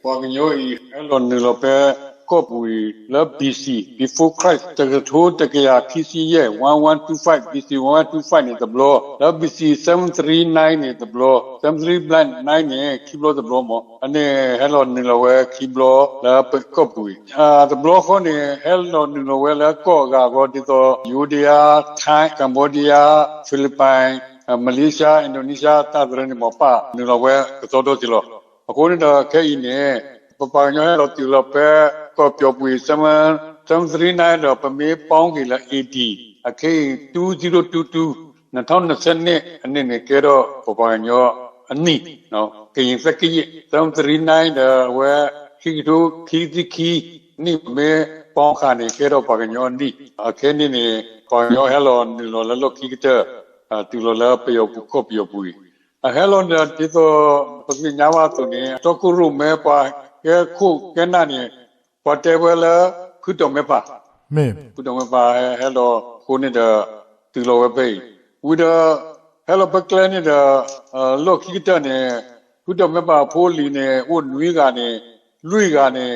Paganyoi Elon Nilope Kopui La BC before Christ Tagatu Takaya KC 1125 BC 1125 is the blow La BC 739 is the blow 73 blind 9 kiblo the blow mo ane Elon Nilowe kiblo La Kopui the blow hone Elon Nilowe la ko ga go dito Judea Thai Cambodia Philippines Malaysia Indonesia ta dren mo pa Nilowe ko do dilo according to Kaine Papaเราติเราเป้ก็เปียวปุยสมัย339เราประมีป้องกี่ละ80โอเค2022นั่นเท่านั้นเนี่ยอันนี้เนี่ยก็ปปาอันนี้เนาะก็ยังสักกี่339เด้อว่าคิดดูคิดนี่ไม่ป้องกันเนี่ยก็ปปานี่โอเคนี่เนี่ยปปาฮัลโหลนี่เราแล้วคิดเจอติเราแล้วเปียวปุก็เปียวปุยฮัลโหลเนี่ยที่ตัวปกติยาวตัวนี้ตัวกุรุแม่ป้าแกคู่แกนั่นเนี่ยพอเทเวลคือตรงไม่ป่ะไม่คือตรงไม่ป่ะฮัลโหลคนนี้เด้อติโลเวไปวิดฮัลโหลปักเลนี่เด้อโลกคิดเตอร์เนี่ยคือตรงไม่ป่ะพูลีเนี่ยอุ่นวิกาเนี่ยลุยกาเนี่ย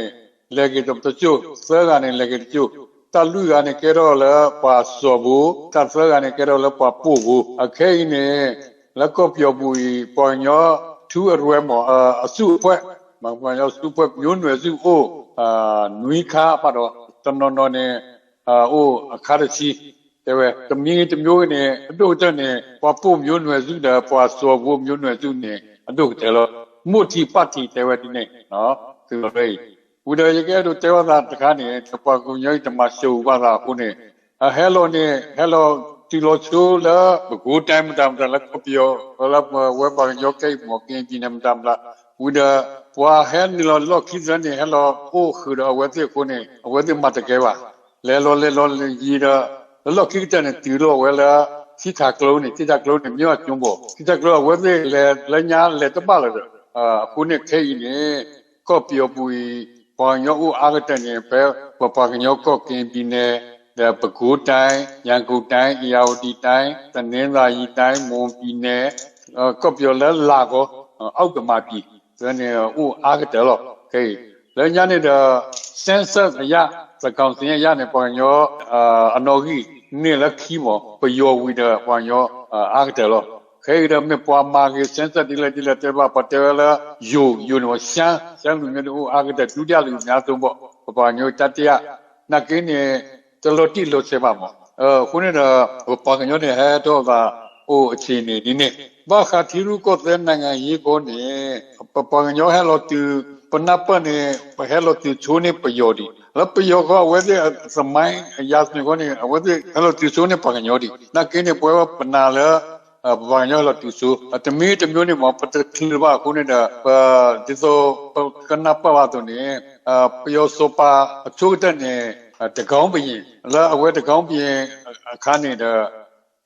เล็กตัวตัวจู่เสือกาเนี่ยเล็กตัวจู่ตาลุยกาเนี่ยแกรอแล้วป่าสวบูตาเสือกาเนี่ยแกรอแล้วป่าปูบูโอเคเนี่ยแล้วก็เปียวบุยปอยเนาะทูอรวยหมอสู้เพื่อบางวันเราสู้เพื่อยุ่นเหนื่อยสู้โอ้หนุ่ยข้าปะดอตำนนเนี่ยโอ้คาร์ชีแต่ว่าตำนี้ตำโยเนี่ยดูเจ้าเนี่ยพอปุ่มยุ่นเหนื่อยสู้เด้อพอสวบุมยุ่นเหนื่อยสู้เนี่ยดูเจ้าละมุทีปัติแต่ว่าที่เนี่ยเนาะคืออะไรอุดรยังแกดูเจ้าว่าตะขาเนี่ยจะพอกูยังจะมาสู้ว่าเราคนเนี่ยฮัลโหลเนี่ยฮัลโหลที่เราชูแล้วกูไทม์ทำแล้วก็เปียวแล้วเว็บบางยกให้หมอกเองกินทำละอุดรว่าเห็นเราลอกคิดเนี่ยฮัลโหลโอ้คือเอาไว้ที่คนเนี่ยเอาไว้ที่มาตะเกียบแล้วยีแล้วลอกคิดเนี่ยตีโลไว้แล้วที่ถักโลเนี่ยมีว่าจุ่มบ่ที่ถักโลเอาไว้ที่แล้วยาแล้วตะบ้าเลยคนเนี่ยแค่เนี่ยก็เปียวปุยปอยยกอากาศเนี่ยเป้ปากยกก็กินปีเนี่ยแต่ปกูไตยังกูไตยาวดีไตตะเนรายีไตมงปีเนี่ยก็เปียวแล้วลาก็เอาไปมาปี这呢，阿个得了，可以。人家那个sense 呀，这刚才呀呢朋友阿诺基，你那起嘛不要为的朋友阿个得了，可以的没把马个 sense 的对吧？把这了有那么想里面的阿个得度假里面做不，朋友在这呀，那给你这落地落些吧嘛，后面的朋友呢还多吧，去年的呢。ว่าขาที่รู้ก็เส้นนั่งยี่ก็เนี่ยปะยอให้เราตื่นปนับเนี่ยให้เราตื่นช่วยเนี่ยประโยชน์ดีแล้วประโยชน์ก็เอาไว้ที่สมัยยาสเนี่ยก็เนี่ยเอาไว้ที่ให้เราตื่นช่วยเนี่ยปะยอดีนักเก็ตเนี่ยพอว่าปนาแล้วปะยอเราตื่นช่วยแต่มีแต่มีเนี่ยมาพัฒนาขึ้นว่าคุณเนี่ยที่โตกันนับว่าตัวนี้ประโยชน์สุภาช่วยแต่เนี่ยแต่ก้าวไปยังแล้วเอาไว้แต่ก้าวไปยังข้านี่เด้อ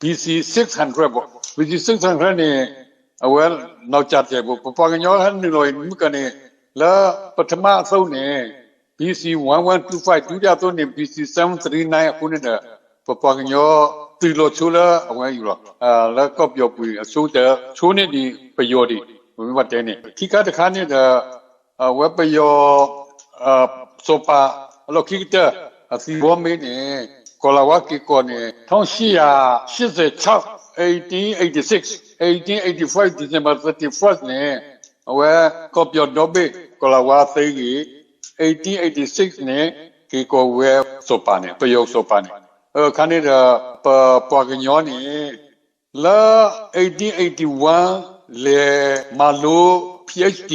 BC 600บ่ BC 600เนี่ยเอาไว้นอกจากจะบอกปะกันย้อนนี่เลยมึงกันเนี่ยแล้วปฐมสูตรเนี่ย BC 1125ดูจากตัวเนี่ย BC 739คุณเนี่ยปะกันย้อนตีโลชูแล้วเอาไว้อยู่หรอแล้วก็เปียวปุยชูแต่ชูเนี่ยดีประโยชน์ดีไม่ว่าแต่เนี่ยที่การค้าเนี่ยเว็บประโยชน์โซฟาเราคิดแต่สีบอมเนี่ยกลาวากิโกเนี่ยทั้ง1886 December 31st เนี่ยเอาไว้ก็เปียวดอบเบ้กลาวาเซกี1886เนี่ยกิโกเวโซปาเนี่ยประโยคโซปาเนี่ยคันนี้ปะกันย้อนเนี่ยแล้ว1881เลมาโล PhD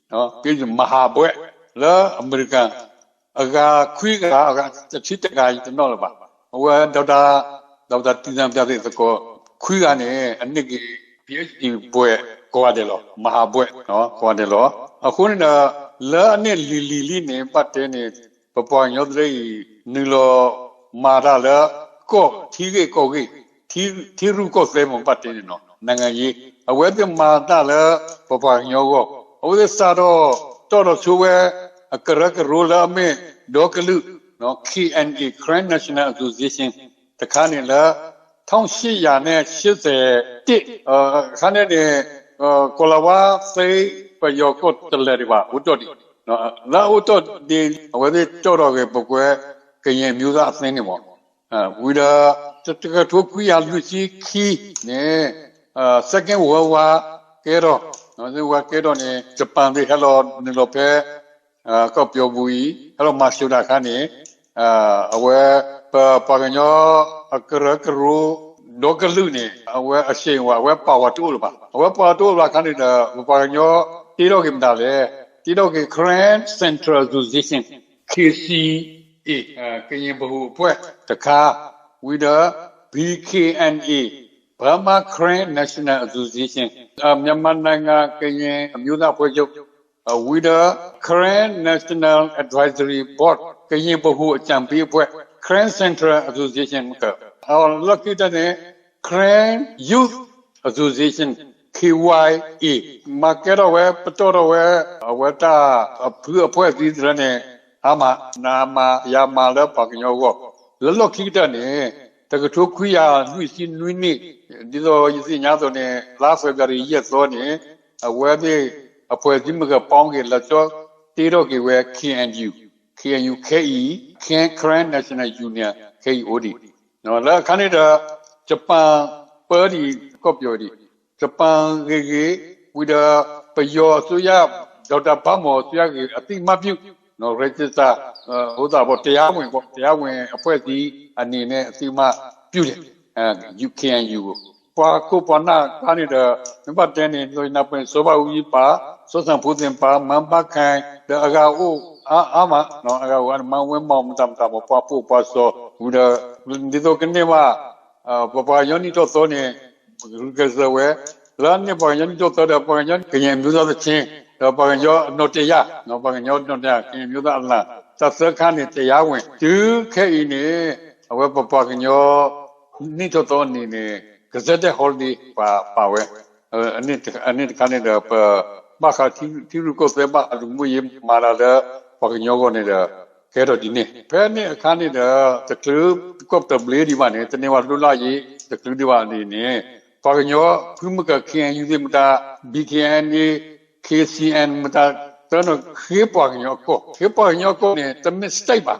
เนาะเป็นมหาบวยแล้วอเมริกันคุยกันจะคิดยังไงจะนอกหรือเปล่าว่าดาวตีนำจากที่สกอคุยกันเนี่ยอันนี้กี่ PhD บวยกว่าเดียวมหาบวยเนาะกว่าเดียวคุณเนี่ยแล้วอันนี้ลีเนี่ยปัตเตเนี่ยปปอยอดเลยนี่เรามาได้แล้วก็ที่รู้ก็เสมอปัตเตเนี่ยเนาะนั่งยี่เอาไว้ที่มาได้แล้วปปอยอก็เอาไว้สาดต่อช่วยกระรู้แล้วไม่ดอกลุเนาะ K&A Crane National Association แต่ข้านี่แล้วท้องชี้ยาเนี่ยชี้เสติข้านี่เนี่ยกลาวาเซประโยชน์ก็ตลอดดีว่าอุดดี နော်လာဥတော့ဒီဝေဒီကြောတော့ကေပကွယ်ကရင်မျိုးသားအသင်းနေပေါ့ဝီဒါတကထုတ်ခွေရလူစီခီနေsecond world war ကဲတော့နော်ဒီဝါကဲတော့နေဂျပန်တွေဟဲ့လို့နေလို့ပဲကောပြောဘူးဟဲ့လို့မရှူတာခါနေအဝဲပါကညောအကရကရူဒေါကလူနေအဝဲအရှိန်ဝအဝဲပါဝါတိုးလို့ပါအဝဲပါတိုးလာခါနေတာပါကညောတီတော့ကိမတာလေတီတော့ကိ Grand Central Association KCA ကရင်ဘဟုအဖွဲ့တခါ with the BKNA Burma Crane National Association မြန်မာနိုင်ငံကရင်အမျိုးသားအဖွဲ့ချုပ် with the Crane National Advisory Board ကရင်ဘဟုအကြံပေးအဖွဲ့ Crane Central Association ကလောက်ကတဲ့ Crane Youth Association KYA မာကရဝဲပတော်ဝဲဝတာဖူအဖွဲ့ဒီရနဲ့အမနာမယာမလပကညောကိုလောခိတဲ့နဲ့တကထုခွေရလူစီနွိနေဒီတော့ယစီညာတော့နဲ့လာဖေဗရီရက်သောနဲ့ဝဲဒီအဖွဲ့ဒီမကပေါင်းကလက်ချောတီတော့ကေဝဲ KNU KE Crane National Union KOD နော်လာခဏတဲ့ဂျပန်ပေါ်ဒီကောပြောဒီဂျပန်ကေဝိဒပယောဆိုရဒေါက်တာဘမောဆိုရကအတိမပြုနော် register ဟိုတာပေါ့တရားဝင်အဖွဲ့အစည်းအနေနဲ့အတိမပြုတယ်UKNU ပွာကိုပနာခါနေတဲ့နံပါတ်10နေလို့နပ်ပင်စောပါဦးပါစောစံဖူးတင်ပါမန်ပါခိုင်အကာအိုအာမနော်အကာဝမဝဲမောင်တမ်တာပွားပို့ပါစောဝိဒဒီတော့ကနေမှာပပယောနီတော့သောနေကစဝဲလာနေပယောနီတော့တဲ့ပယောနီကရင်မျိုးသားချင်းတော့ပယောနော်တရားနော်ပယောနော်တရားကရင်မျိုးသားအလားသတ်စခါနေတရားဝင်သူခဲဤနေအဝဲပပကညောနိတော့သောနေနေကစတဲ့ holiday ပါဝဲအနစ်ကနေတော့ဘာခတီရုကိုစေပါလူမွေမာလာတဲ့ပကညောကနေတော့ကဲတော့ဒီနေ့ဖဲနဲ့အခါနေတဲ့တကလူကော့တဘလီဒီမနဲ့တနေဝလူလာရေးတကလူဒီပါနေနေပကညောဖုမကခင်ယူဒီမတာ BKN KCN မတာတနခေပကညောကိုနဲ့တမစ်စတိတ်ပါ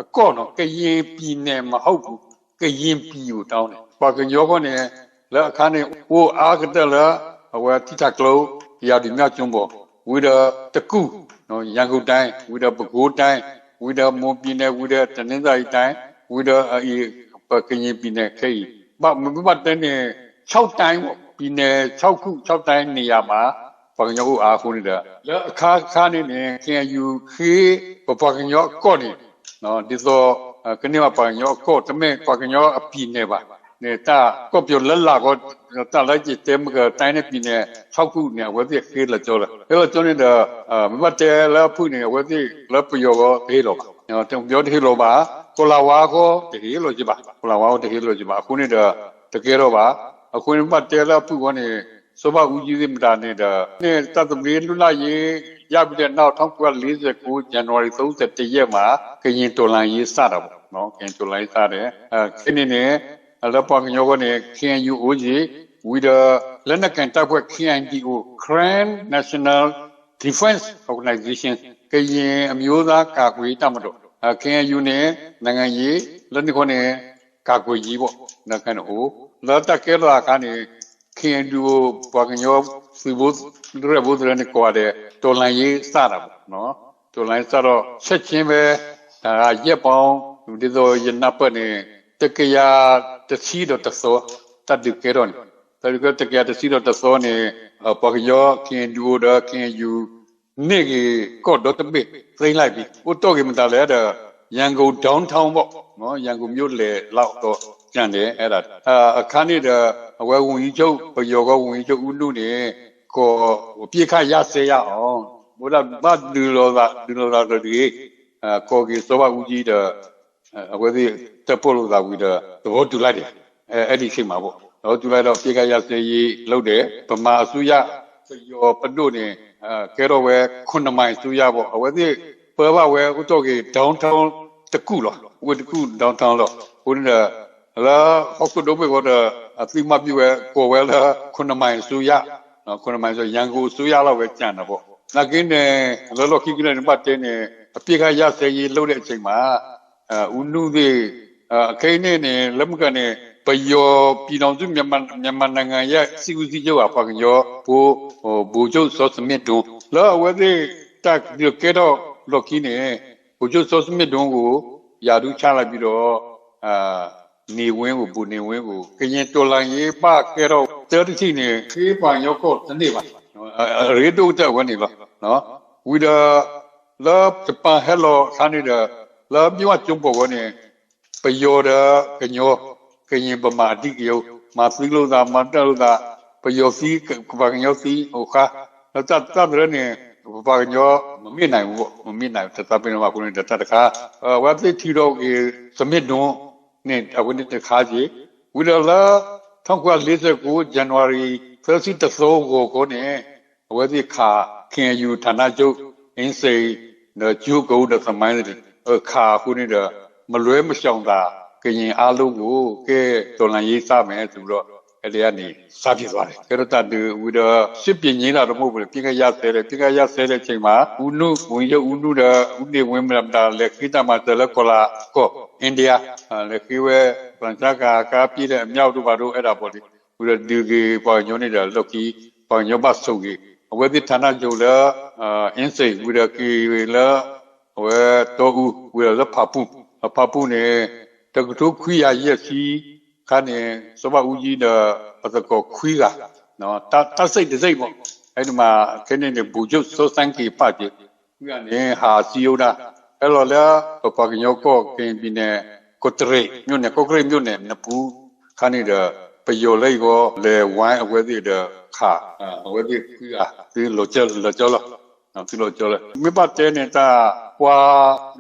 အကောနော်ကရင်ပြည်နယ်မဟုတ်ဘူးကရင်ပြည်ကိုတောင်းတယ်ပကညောကိုနဲ့လက်အခါနဲ့ဟိုအားကတလာအဝတိတကလောရာဒီမြကျွန်းပေါ်ဝိဒတကူနော်ရန်ကုန်တိုင်းဝိဒပဲခူးတိုင်းဝိဒမွန်ပြည်နယ်ဝိဒတနင်္သာရီတိုင်းဝိဒပကရင်ပြည်နယ်ခေမတဲ့နဲ့6တိုင်းပေါ့ပြည်နယ်6ခု6တိုင်းနေရာမှာပကညောကိုအားခုနေတာလက်အခါနေနေခင်ယူခေပကညောကော့နေနော်ဒီတော့ကနေမှာပကညောကော့တမဲပကညောအပြည်နယ်ပါနေတာကော့ပြောလက်လာကောတာလိုက်ကြည့်တယ်မကတိုင်းနဲ့ပြည်နယ်6ခုနေဝဲပြခေလာကြောလားအဲ့တော့ကျွန်တော်မတ်တဲလာဖုနေဝဲပြလက်ပယောကောသေးတော့နော်တုံပြောသေးလို့ပါကိုလာဝါကောတကယ်လို့ကြည့်ပါကိုလာဝါကောတကယ်လို့ကြည့်ပါအခုနေတော့တကယ်တော့ပါအခုမတ်တဲလာဖုကောနေစောဘဦးကြီးမတာနေတဲ့နဲ့တသမီးလူလာရေးရပြီးတဲ့နောက်1949 January 31ရက်မှာကရင်တော်လှန်ရေးစတာပေါ့နော်ကရင်တော်လှန်ရေးစတယ်ခင်းနေအလပကညောကနေ KNUOG with a လက်နက်ကန်တပ်ဖွဲ့ KNDO Crane National Defense Organization ကရင်အမျိုးသားကာကွယ်တပ်မတော်KNU နဲ့နိုင်ငံရေးလက်နက်ခွနဲ့ကာကွယ်ရေးပေါ့နောက်ကနေဟိုလက်တကဲလာကနေ KNDO ပကညောစီဘုရဘုဒရနဲ့ကွာတဲ့တော်လိုင်းရေးစတာပေါ့နော်တော်လိုင်းစတော့ချက်ချင်းပဲဒါရက်ပေါင်းဒီလိုရနပ်နဲ့တကရတစီတော့တသောတတ်ဒီကေရွန်တကတကရတစီတော့တသောနေပကယောခင်ဒူဒခင်ယူနေကြီးကော့တော့တပိသိလိုက်ပြီဟိုတော့ကမတာလဲတဲ့ရန်ကုန် downtown ပေါ့နော်ရန်ကုန်မြို့လေလောက်တော့ကျန်တယ်အဲ့ဒါအခါနေဝဲဝင်ကြီးချုပ်ပယောကဝင်ကြီးချုပ်ဦးနုနေကိုပြေခရစေရအောင်ဘုရားဘာဒူလောသာဒီကိုကြီးစောဘဦးကြီးတဲ့အဝဲဒီတပို့လို့သာဝီတဲ့သဘောတူလိုက်တယ်အဲ့ဒီချိန်မှာပေါ့တော့တူလိုက်တော့ပြေခရစေရေးလုပ်တယ်ဗမာအစိုးရပယောပတို့နေကဲတော့ဝဲ9မိုင်အစိုးရပေါ့အဝဲဒီပေါ်ပါဝဲဥတော့ကြီး downtown တကူလောဝဲတကူ downtown လောဟိုနေတာလာဟုတ်ကတော့ဘောအသိမပြည့်ဝဲကိုဝဲလာ9မိုင်အစိုးရနော်9မိုင်ဆိုရန်ကုန်အစိုးရလောက်ပဲကြံတာပေါ့ นักกินเนี่ยเราคิดกันในบ้านเนี่ยพี่ก็อยากเสียรู้ได้จริงมาอุนุดีแค่เนี่ยแล้วมันก็เนี่ยไปยอพี่น้องจุ่มีมันนั่งไงสิ่งที่จะว่าฟังยอผู้บูโจสอสมิดูแล้ววันนี้ถ้าเดี๋ยวแกเราคิดเนี่ยบูโจสอสมิดูกูอยากดูชาลาบิโรနေဝင်းကိုပူနေဝင်းကိုကရင်တော်လိုင်းရေးပကဲတော့တဲတိနေခေးပန်ရောက်တော့တနေ့ပါရေတိုတက်ဝင်နေလားနော်ဝီဒလာဂျပန်ဟဲလိုဆန်နေတာလာမြောကျုံပေါ်ကနေပယောဒကညောကရင်ပမာတိကယောမာသီလို့သာမတက်လို့သာပယောစီကပကညောစီဟိုခါတော့တတ်ရနေပကညောမမြင်နိုင်ဘူးပေါ့မမြင်နိုင်တတ်ပင်မှာကိုနေတတ်တခါဝက်သိထီတော့စမစ်တွန်းเนี่ยวันนี้จะขาจีวิลล่าทั้งกว่า49 January 1st ตะโซก็เนี่ยวันที่ขาเคียอยู่ฐานะจุอินซีเนจูกูเดสมัยนี้ขาคุณนี่เดมาล้วยมาช่องตาก็ยังอาลูกูก็ตัวนั้นยิ่งทราบไหมสุดแล้วไอ้เรื่องนี้ทราบที่สุดก็ต้องดูวิลล่า10 ปีนี้เราต้องพูดพี่ก็อยากเสร็จจริงมาอุนุเดอุนเดวิมลำดาเล็กที่ตามมาเจอแล้วก็ละก็อินเดียเล็กที่ว่าหลังจากการปีเดียวมีเอาดูบารูเอราบอดีวิลล่าดูกี่ปอยนี่เดล็อกกี้ปอยบัสสุกี้วันที่ฐานะจุแล้วอินซีวิลล่ากี่วิลล่าว่าตัววิลล่าพับปูเนี่ยแต่ก็ทุกคุยอาเยสีคันเนี่ยสภาพอุจิเดปัตตะกอคุยกันเนาะตัดสิบ่ไอ้นี่มาแค่นี้เนี่ยบุจุโซสังกีปาจิคือเนี่ยหาซิโอนะเออแล้วตัวปากยอกก็เกินปีเนี่ยก็เตะမြို့เนี่ยก็เกรမြို့เนี่ยนปูคันนี่เดประโยชน์เลยก็เลยไว้เอาไว้ที่เดขาเอาไว้ที่คือโลเจลที่โลเจลไม่ปัดเจเนี่ยตากว่า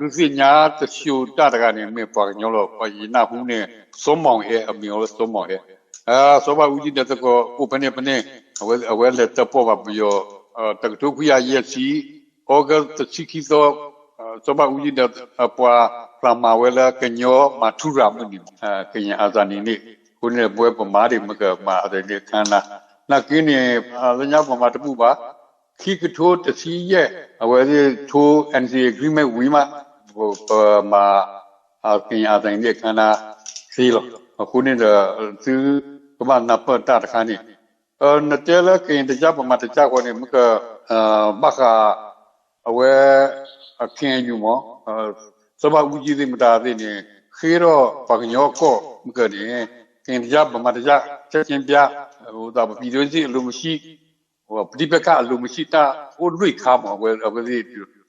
ฤาษีญาจะชิวตาตะกันเนี่ยไม่ปากยอลไปยินาหูเนี่ยสมองมีเอาสมองสภาพอุจิเดตก็อุปนิเอาไว้เลตปอแบบโยตะทุกยาเยสีออกัสชิคิโซสภาพอุจิเดปว่าพระมาเวลากันโยมาทุรามุนิกันยาอาจารย์นี่คุณเนี่ยบวยประมาดิมันก็มาอะไรเนี่ยคันนักกินเนี่ยระยะประมาณตั้งบ่าขี้กระโถตะซีเย่เอาไว้ที่ทู NCA agreement วิมามากันยาอาจารย์เนี่ยคันซีหรอคุณเนี่ยซื้อประมาณนับตาตะคันนี่นัดเจอแล้วกินตะจับประมาณตะจับคนเนี่ยมันก็บักเอาไว้เคียนอยู่มั้งสภาพอุจิที่มันตาที่เนี่ยขี้รอปากยอกก็มันก็เนี่ยกินตะจับประมาณตะจับเช่นเปียโอ้ตาปีเดียวสิลุมชีว่าปฏิบัติการลุมชีตาโอ้รุ่ยข้ามเอาไว้ที่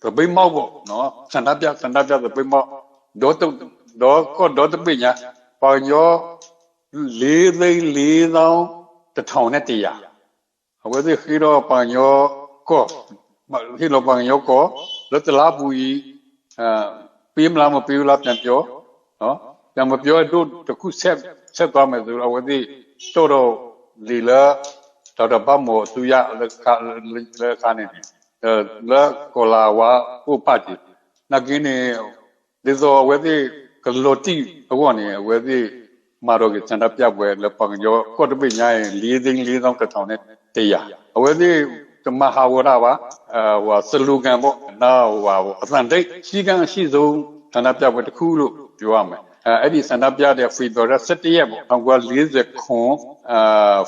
ตัวใบเมาบ่เนาะสันดาบยาตัวใบเมาดอตัวใบเนี่ยปากยอก4,400,000ตะทองเนี่ยตีอ่ะเอาไว้ที่ขี้รอปากยอกก็ที่เราปากยอกก็แล้วตลาดบุยปีมลามาปีลาပြန်ပြောเนาะပြန်မပြောတို့တခုဆက်သွားမယ်ဆိုတော့ဝတိတော့လီလာတော့ဘာမို့သူရလက်ခါနေလာကိုလာဝါဥပတိနကင်းနေဒီဇောဝတိကလိုတီဘောနေဝတိမာရောကစန္ဒပြပွဲလပန်ကျော်ကော့တပိညာရင်4,400,000တထောင်နဲ့တရားဝတိမဟာဝရပါဟိုစလူကန်ပေါ့နော်ဟိုအသံတိတ်ရှိကန်ရှိဆုံးစန္ဒပြပွဲတစ်ခုလို့ပြောရမယ်အဲ့ဒီစန္ဒပြတဲ့ February 17 ရက်ပေါ့1940ခွန်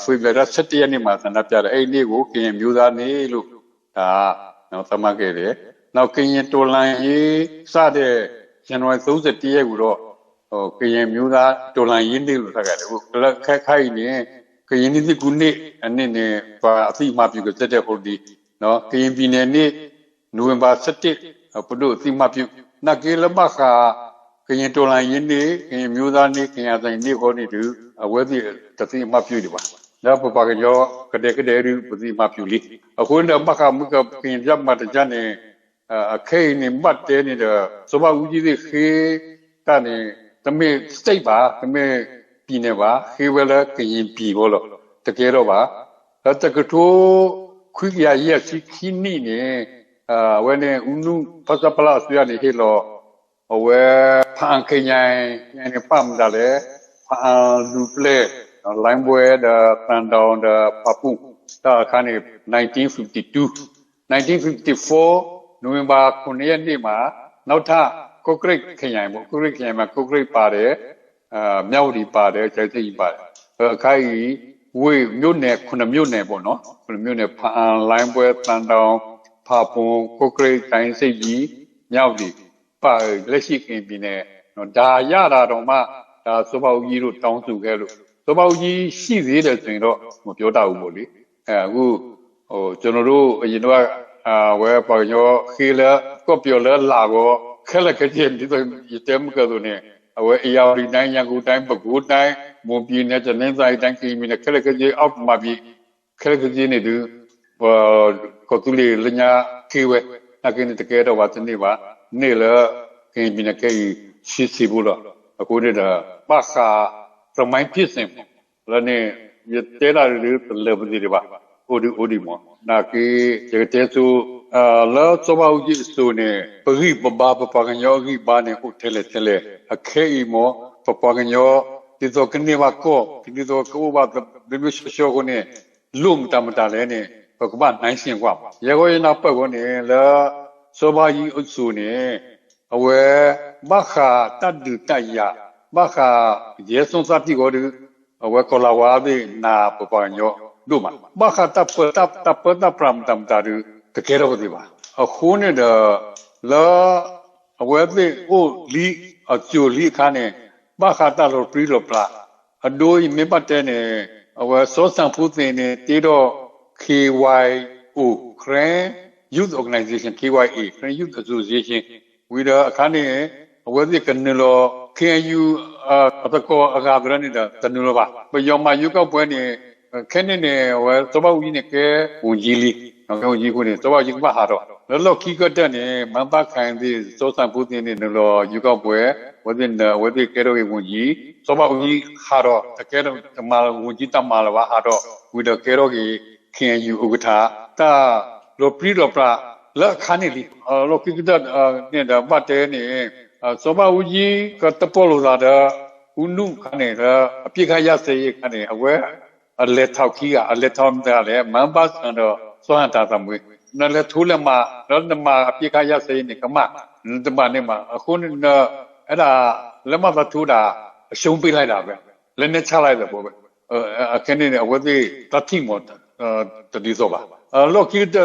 February 17 ရက်နေ့မှာစန္ဒပြတဲ့အဲ့ဒီနေ့ကိုကရင်မျိုးသားနေ့လို့ဒါနော်သတ်မှတ်ခဲ့တယ်နောက်ကရင်တော်လန်ရေးစတဲ့ January 31 ရက်ကိုတော့ကရင်မျိုးသားတော်လန်ရေးနေ့လို့သတ်ခဲ့တယ်ဟုတ်ခိုင်နေကရင်နေ့ကုနေ့အနည်းနဲ့ပါအသိမှပြုကြတဲ့ဟိုဒီနော်ကရင်ပြည်နယ်နေ့နိုဝင်ဘာ17ပုဒ်အသိမှပြုနကေလမခါကရင်တော်လန်ရေးနေ့ကရင်မျိုးသားနေ့ကရင်အတိုင်းနေ့ဟောနေတူအဝဲစီတသိမှပြုတယ်ပါဒါပပကကြောကတဲ့ရူပသိမှပြုလိအခုတော့မခါမကကရင်ကြမှာတကြနေခဲနေမတ်တဲနေတဲ့စဘာဦးကြီးခေကနေတမေစိတ်ပါတမေပြည်နေပါခေဝဲကရင်ပြည်ဘောလို့တကယ်တော့ပါတကထိုးခွိရရဲ့စီခီနီနေဝဲနေဦးနုဖစပလာဆွေရနေဟေလောဝဲဖန်ခញိုင်နေပမ်ဒါလေဖန်လူပလေလိုင်းဘွဲဒတန်တောင်ဒပပူတာခါနေ1952 1954 November 9 ရက်နေ့မှာနောက်ထပ်ကိုကရိတ်ခရိုင်ပေါ့ကိုကရိတ်ခရိုင်မှာကိုကရိတ်ပါတယ်မြောက်ဒီပါတယ်ကျိုက်သိပ်ပါတယ်အခါကြီးဝေမြို့နယ်9မြို့နယ်ပေါ့နော်9မြို့နယ်ဖားလိုင်းပွဲတန်တောင်ဖာပွန်ကိုကရိတ်တိုင်းစိတ်ကြီးမြောက်ဒီပါလက်ရှိကင်ပြည်နယ်နော်ဒါရတာတော့မှဒါစောပေါကြီးတို့တောင်းစုခဲ့လို့စောပေါကြီးရှိသေးတယ်ဆိုရင်တော့မပြောတတ်ဘူးပေါ့လေအခုကျွန်တော်တို့အရင်တော့ဝဲပေါ်ရောခေလကောပြောလလာကိုခက်လက်ကချင်းဒီတော့ရတဲ့မကတော့ねအဝဲအရာဒီတိုင်းရန်ကုန်တိုင်းပဲခူးတိုင်းမွန်ပြည်နယ်ကျနင်းဆိုင်တိုင်းကီမီနဲ့ခက်လက်ကချင်းအောက်မှာပြီးခက်လက်ကချင်းနေသူကိုတူလီလညာခေဝဲအကိနေတကယ်တော့ဝတ်နေပါနေလကီမီနဲ့ကေရှိစီဘူးတော့အခုတည်းကပါခါသမိုင်းဖြစ်စဉ်လည်းနေရတဲ့လာလေလေပဒီပါအိုဒီမောနာကီရတဲ့သူလာစဘာဦးကြီးဆိုနေပရိပဘာပပကညောကြီးဘာနေဟုတ်တယ်လေအခဲအီမောပပကညောဒီတော့ကနေဝကောဒီတော့ကိုဘာဘယ်ရှိရှောကိုနေလုံတမတလဲနေဘကဘာနိုင်ရှင်ကွာရေကိုရနာပတ်ကိုနေလာစဘာကြီးအဆိုနေအဝဲမခါတတ်တူတရမခါရေဆုံးစတိကိုဒီအဝဲကလာဝါဒီနာပပကညောတို့မှာမခါတပ်ပရမ်တမ်တာရတကယ်တော့ဒီပါအခုနေတဲ့လာအဝဲသိအိုလီအကျိုလီခါနေမခါတလို့ပြီးလို့ပလာအဒိုးမေပတ်တဲ့နေအဝဲစောစံဖူးတင်နေတီတော့ KYO Crane Youth Organization KYA Crane Youth Association ဝီဒါအခါနေအဝဲသိကနေလို့ KNU အတကောအကာဒရနေတာတနူလို့ပါဘယောမယူကောက်ပွဲနေခဲနေဝဲသဘောကြီးနေကဲဝင်ကြီးလီနော်ကြီးကိုနေသဘောကြီးကဟာတော့လောကီကတဲ့နေမန်ပါခိုင်ဒီစောစံပူတင်နေလောယူကောက်ပွဲဝဲဒီကဲတော့ဝင်ကြီးသဘောကြီးဟာတော့တကယ်တော့တမဝင်ကြီးတမလာဟာတော့ဝီဒကဲတော့ကြီးခင်ယူဥကထာတာလောပရီလောပရာလက်ခါနေလီလောကီကတဲ့နေတာပတ်တဲနေသဘောကြီးကတပေါ်လာတာဦးနုခနေကအပြစ်ခရစေးခနေအဝဲအလက်ထောက်ကြီးကအလက်ထောက်တဲ့လေမန်ပါစံတော့စွမ်းတာသမွေးနော်လေထူးလည်းမတော့နမအပြစ်ခရစေးနေကမတမနေမှာအခုအဲ့ဒါလက်မသထူးတာအရှုံးပေးလိုက်တာပဲလက်နဲ့ချလိုက်တယ်ပေါ့ပဲအခင်းနေအဝဲသေးတတိမောတတိစောပါလောကီတ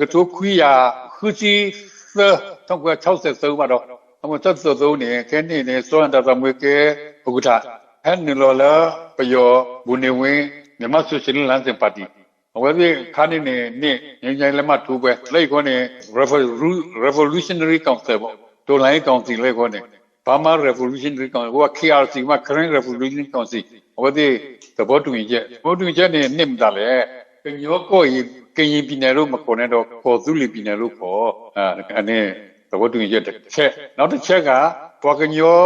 ကတိုခွေးရခူစီ1960ပါတော့အမသက်သောနေခင်းနေစွမ်းတာသမွေးကဲဥက္ကဋ္ဌဟန်နီလောလာပယောဘူနေဝင်းမြန်မာဆိုရှယ်လမ်းစဉ်ပါတီဝဲဒီခါနေနေငင်းငင်းလက်မထိုးပွဲလိုက်ခေါ်နေ Revolutionary Council ပေါ့ဒေါ်လာရေးကောင်စီလိုက်ခေါ်နေ Burma Revolutionary Council ဟိုက KRC မှာ Current Revolution Council ဝဲဒီသဘောတူညီချက်နေနစ်တာလေကညောကိုကရင်ပြည်နယ်လို့မခေါ်နဲ့တော့ခေါ်သူလီပြည်နယ်လို့ခေါ်အနေသဘောတူညီချက်တစ်ချက်နောက်တစ်ချက်ကပေါ်ကညော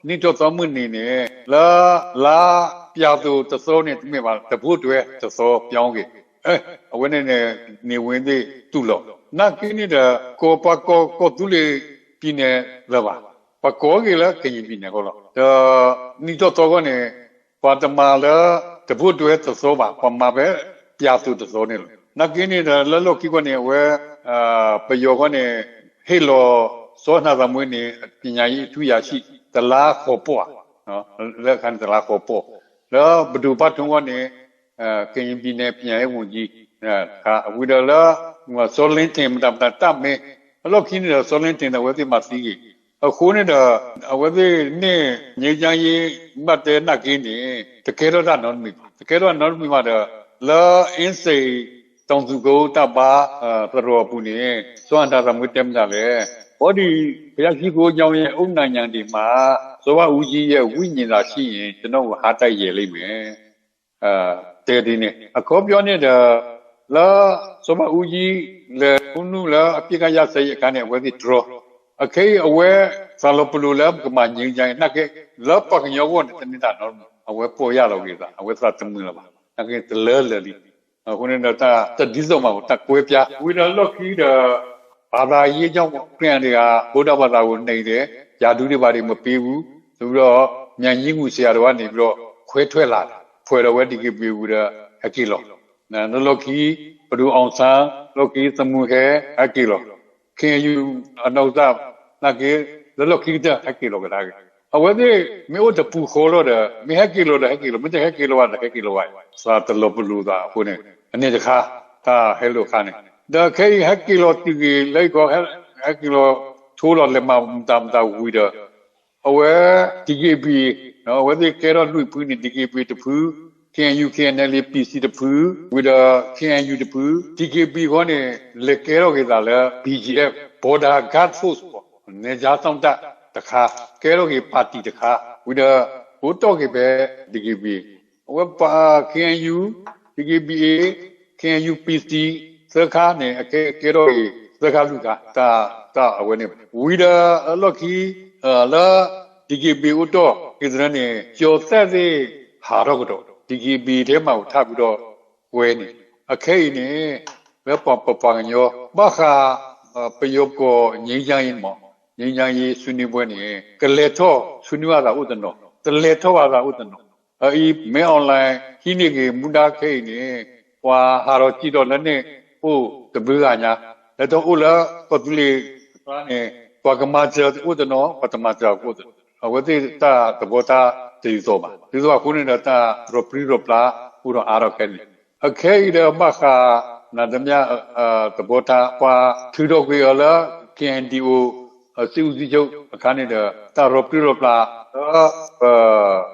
နိတော့သမုန်နေနဲ့လာပြသူတစောနဲ့တမေပါတဖို့တွေတစောပြောင်းခဲ့အဝင်းနေဝင်သေးတူလို့နာကင်းနေတဲ့ကိုသူလေပြည်နယ်လာပါပကောကြီးလားကရင်ပြည်နယ်ကောလို့နိတော့ကနေပါတမာလာတဖို့တွေတစောပါပမာပဲပြသူတစောနဲ့နာကင်းနေတဲ့လောကီကနေဝဲပယောကနေဟေလောစောနာသမွေးနေပညာရေးထူရရှိတလားခေါ်ပေါ့နော်လက်ခံတလားခေါ်ပေါ့แล้วบดูปัทุงว่าเนี่ยကရင်ပြည်နယ်ပြည်ရေးဝန်ကြီးဝီဒလာစောလင်းတင်မတတ်မဲအလောက်ခင်းနေတော့စောလင်းတင်တဲ့ဝဲသိမသိကြီးအခုနေတော့ဝဲသိနဲ့ငြိမ်းချမ်းရေးမှတ်တဲ့နတ်ကင်းနေတကယ်တော့နော်မီတကယ်တော့နော်မီမှာတော့လာအင်းစိန်တောင်စုကိုတပါသရောပူနေစွမ်းတာသမွေးတက်မလာဘောဒီဘုရားရှိခိုးကြောင်းရဲ့အုံနိုင်ညာဒီမှာဇောဝဦးကြီးရဲ့ဝိညာဉ်သာရှိရင်ကျွန်တော်ဟာတိုက်ရလိမ့်မယ်တဲဒီနေအခေါ်ပြောနေတဲ့လာဇောဝဦးကြီးလေဘုနုလာအပြစ်ကရစေရကနေဝဲဒီဒရအခေအဝဲဆာလပလူလာကမငင်းကြိုင်နှက်ကလောပကညောဝန်တနေတာနော်အဝဲပေါ်ရလောက်ကြီးအဝဲစတမှုလာပါနှက်ကတလဲလေလီခုနေတော့တဒီစုံမှာတကွဲပြဝီဒလော့ခီးဘာသာရေးကြောင့်ပြန်တွေကဗုဒ္ဓဘာသာကိုနှိမ်တယ်ယာတုတွေဘာတွေမပေးဘူးဆိုပြီးတော့မြန်ကြီးမှုဆရာတော်ကနေပြီးတော့ခွဲထွက်လာတာဖွဲ့တော်ဝဲဒီကေပေးဘူးတဲ့အကိလော นะนรกีปดูองซาโลกีสมุเฮฮักกิโลเคียยูอนาวซานักเกนรกีจะฮักกิโลก็ได้เอาไว้ที่ไม่ว่าจะปูโคโลเดไม่ฮักกิโลเดฮักกิโลไม่ใช่ฮักกิโลวันฮักกิโลวันซาตลบลูดาพวกนี้อันนี้จะค่าถ้าเฮโลค่าเนี่ยแต่แค่ฮักกิโลตีเลยก็ฮักกิโลทั่วโลกเลยมาตามตาวิดาเอาไว้ดีเกบีเนาะเอาไว้ที่แค่เราลุยพื้นดีเกบีตะพื้นKNU KNL PC တပူ with KNU တပူ TKP ခေါ်နေလေကဲတော့ကလည်း BGF Border Guard Force ပေါ့နေကြဆောင်တခါကဲတော့ကပါတီတခါ with ဘိုးတော့ကပဲ TKP ဝက်ပါ KNU TKPA KNU PC စခါနေအကဲတော့စခါလူကတာအဝဲနေ with လော်ကီလာ TKP တော့ကိစ္စနဲ့ကျော်သက်စေဟာတော့ကတော့ဒီကီဘီထဲမှာထပ်ပြီးတော့ဝဲနေအခဲနေဘယ်ပပငညောဘာခာပယောကိုငင်းချိုင်းမောငင်းချိုင်းရေးဆွနေပွဲနေကလေထောဆွနေရတာဥဒနောတလေထောရတာဥဒနောအေးမဲအွန်လိုင်းခင်းနေကမူဒါခဲနေဟွာဟာတော့ကြည့်တော့လည်းနဲ့ဟိုတပူကညာလက်တော့ဥလာပတူလီသွားနေပွားကမာချဥဒနောပတမချဥဒအဝတိတာတဘောတာဒီဆိုပါဒီဆိုခုနေတာရပရီရပလာပူရအာရခဲအခဲရမခာနာဒမြတဘောတာပွာထူတော့ကွေရလာ KNDO စီဦးစီချုပ်အခါနေတာရပရီရပလာ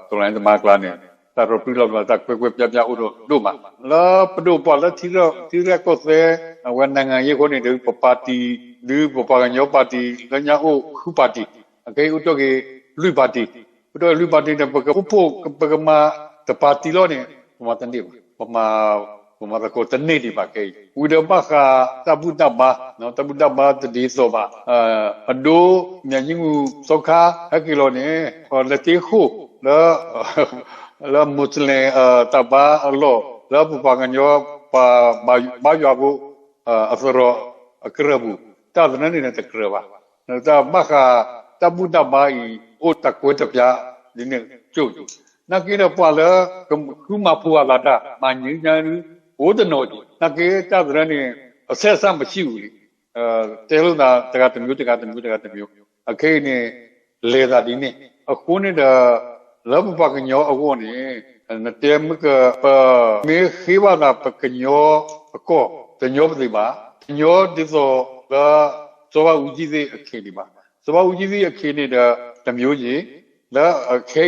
တော်လိုင်းတမကလာနေတာရပရီရပလာတကွယ်ပြပြဥတို့မှာလာပဒိုပေါ်လာတီရကောစေဝန်နိုင်ငံရေးခေါနေတဲ့ပါတီဒီပကညောပါတီလညာအိုခုပါတီအကေဥတော့ကေလူပါတီBetul lu parti dan pegama parti lo ni pematan dia pemata kota ni dipakai. Udah baka tabu tabah tadi soba. Ado nyanyi soka hakilo ni letihu la muslim tabah lo la pupanganyo pa baju aku asro kerabu. Tak benar ni nak keraba. Tak baka tabu tabahโอตะโกตะပြဒီနေ့ကျုပ်နကေတော့ပွာလာခုမဖူလာတာမငင်းညာဘိုးတနော်ကြီးနကေတသရနေအဆက်ဆက်မရှိဘူးလေတဲလို့တာတကတမျိုးအခေနေလေတာဒီနေ့အခုနေတာလဘပကညောအခုနေနတဲမကပမေခိဝနာပကညောအကောတညောပတိပါညောဒီဆိုလာသောဦးကြီးစေအခေဒီပါသောဦးကြီးစေအခေနေတာတမျိုးကြီးလာအခဲ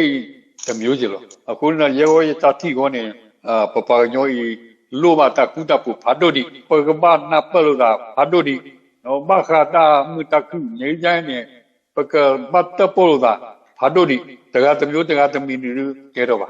တမျိုးကြီးလို့အခုနရေဝရတတိကောနေပပညောဤလိုမတာကုတပုဘာဒိုဒီပကပနာပလောတာဘာဒိုဒီနောဘခတာမတကုငိမ့်ချိုင်းနေပကပတ္တပိုတာဘာဒိုဒီတကတမျိုးတကတမီနီကဲတော့ပါ